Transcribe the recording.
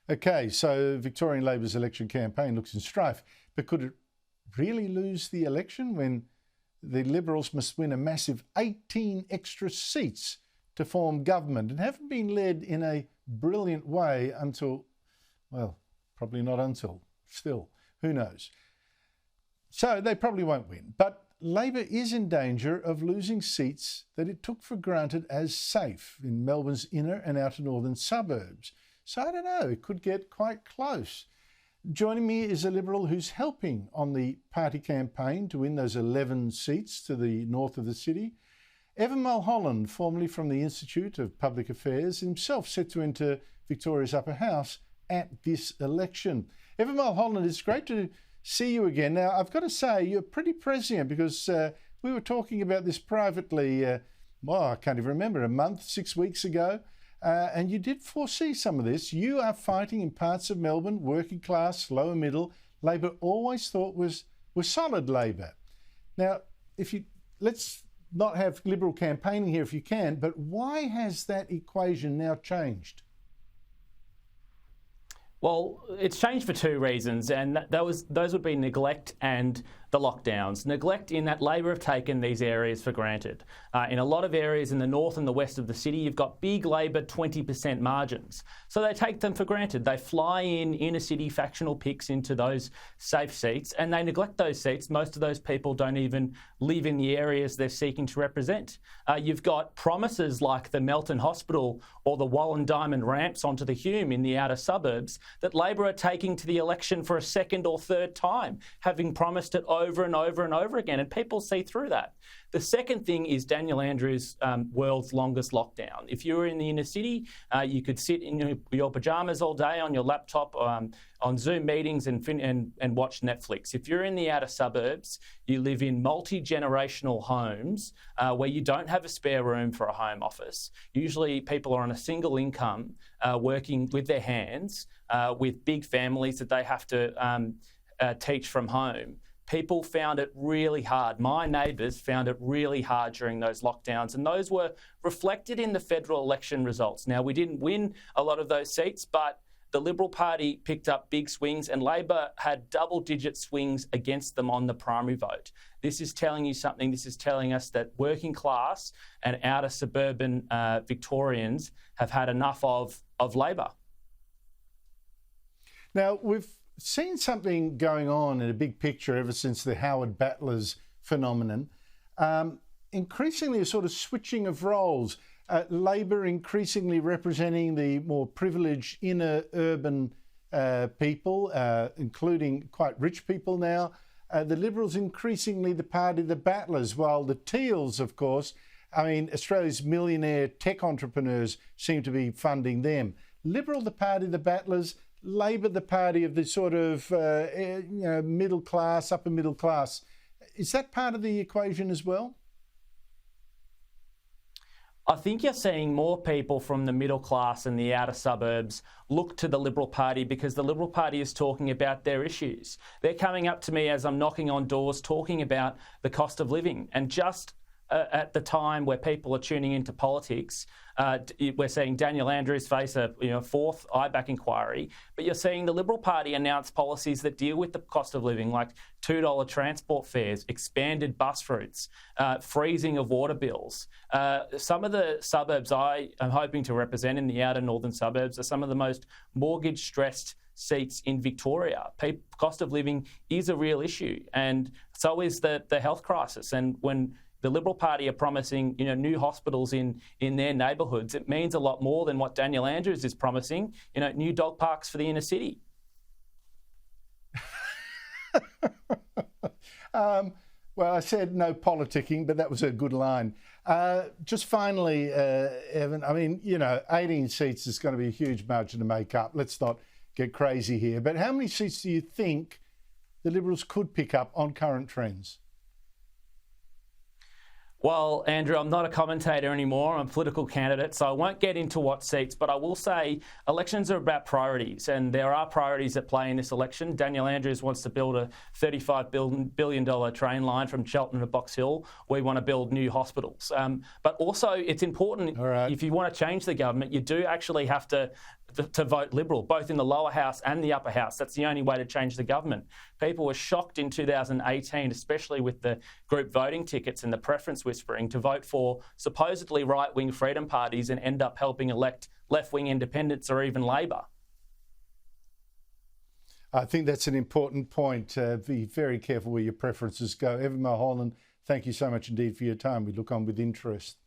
Okay, so Victorian Labor's election campaign looks in strife, but could it really lose the election when the Liberals must win a massive 18 extra seats to form government and haven't been led in a brilliant way until, well, probably not until, still, who knows. So they probably won't win, but Labor is in danger of losing seats that it took for granted as safe in Melbourne's inner and outer northern suburbs. So I don't know, it could get quite close. Joining me is a Liberal who's helping on the party campaign to win those 11 seats to the north of the city. Evan Mulholland, formerly from the Institute of Public Affairs, himself set to enter Victoria's upper house at this election. Evan Mulholland, it's great to see you again. Now, I've got to say, you're pretty prescient because we were talking about this privately, I can't even remember, a month, 6 weeks ago. And you did foresee some of this. You are fighting in parts of Melbourne, working class, lower middle. Labor always thought was solid Labor. Now, let's not have Liberal campaigning here if you can, but why has that equation now changed? Well, it's changed for two reasons, and those would be neglect and the lockdowns. Neglect in that Labor have taken these areas for granted. In a lot of areas in the north and the west of the city, you've got big Labor 20% margins. So they take them for granted. They fly in inner city factional picks into those safe seats and they neglect those seats. Most of those people don't even live in the areas they're seeking to represent. You've got promises like the Melton Hospital or the Wallan Diamond ramps onto the Hume in the outer suburbs that Labor are taking to the election for a second or third time, having promised it over and over and over again, and people see through that. The second thing is Daniel Andrews' world's longest lockdown. If you were in the inner city, you could sit in your pajamas all day on your laptop on Zoom meetings and watch Netflix. If you're in the outer suburbs, you live in multi-generational homes where you don't have a spare room for a home office. Usually people are on a single income working with their hands with big families that they have to teach from home. People found it really hard. My neighbours found it really hard during those lockdowns, and those were reflected in the federal election results. Now, we didn't win a lot of those seats, but the Liberal Party picked up big swings and Labor had double-digit swings against them on the primary vote. This is telling you something. This is telling us that working class and outer suburban Victorians have had enough of Labor. Now, we've seen something going on in a big picture ever since the Howard Battlers phenomenon. Increasingly a sort of switching of roles. Labor increasingly representing the more privileged inner urban people, including quite rich people now. The Liberals increasingly the party of the battlers, while the Teals, of course, Australia's millionaire tech entrepreneurs seem to be funding them. Liberal the party of the battlers, Labor the party of the sort of middle class, upper middle class. Is that part of the equation as well? I think you're seeing more people from the middle class and the outer suburbs look to the Liberal Party because the Liberal Party is talking about their issues. They're coming up to me as I'm knocking on doors talking about the cost of living. And just at the time where people are tuning into politics, we're seeing Daniel Andrews face a fourth IBAC inquiry, but you're seeing the Liberal Party announce policies that deal with the cost of living, like $2 transport fares, expanded bus routes, freezing of water bills. Some of the suburbs I am hoping to represent in the outer northern suburbs are some of the most mortgage-stressed seats in Victoria. Cost of living is a real issue, and so is the health crisis. And when the Liberal Party are promising, new hospitals in their neighbourhoods, it means a lot more than what Daniel Andrews is promising, new dog parks for the inner city. Well, I said no politicking, but that was a good line. Just finally, Evan, 18 seats is going to be a huge margin to make up. Let's not get crazy here. But how many seats do you think the Liberals could pick up on current trends? Well, Andrew, I'm not a commentator anymore. I'm a political candidate, so I won't get into what seats, but I will say elections are about priorities, and there are priorities at play in this election. Daniel Andrews wants to build a $35 billion train line from Cheltenham to Box Hill. We want to build new hospitals. But also, it's important, if you want to change the government, you do actually have to to vote Liberal, both in the lower house and the upper house. That's the only way to change the government. People were shocked in 2018, especially with the group voting tickets and the preference whispering, to vote for supposedly right-wing freedom parties and end up helping elect left-wing independents or even Labor. I think that's an important point. Be very careful where your preferences go. Evan Mulholland, thank you so much indeed for your time. We look on with interest.